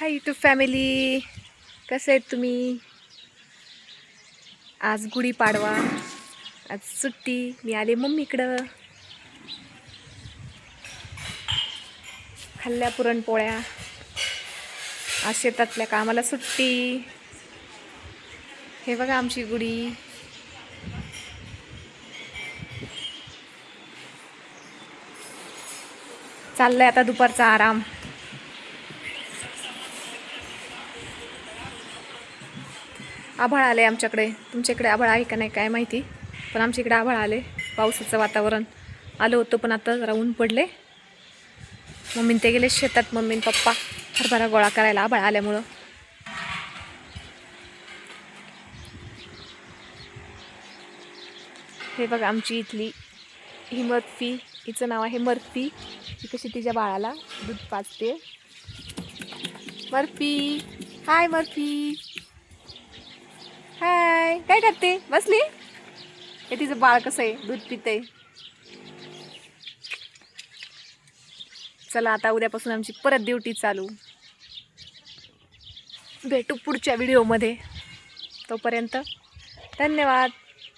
Hi YouTube family, कसे आहेत तुम्ही? आज गुढीपाडवा, आज सुट्टी. मी आले मम्मीकडं. खाल्ल्या पुरणपोळ्या. आज शेतातल्या कामाला सुट्टी. हे बघा आमची गुढी. चाललंय आता दुपारचा आराम. आभाळ आले आमच्याकडे. तुमच्याकडे आभाळ आहे का नाही काय माहिती, पण आमच्या इकडे आभाळ आले. पावसाचं वातावरण आलं होतं, पण आता जरा ऊन पडले. मम्मीन ते गेले शेतात. मम्मीन पप्पा हरभरा गोळा करायला आभाळ आल्यामुळं. हे बघा आमची इथली ही मर्फी. हिचं नाव आहे मर्फी. ही कशी तिच्या बाळाला दूध पाजते. मर्फी, हाय मर्फी, हाय. काय करते? बसली. हे तिचं बाळ कसं आहे, दूध पितंय. चला आता उद्यापासून आमची परत ड्युटी चालू. भेटू पुढच्या व्हिडिओमध्ये. तोपर्यंत धन्यवाद.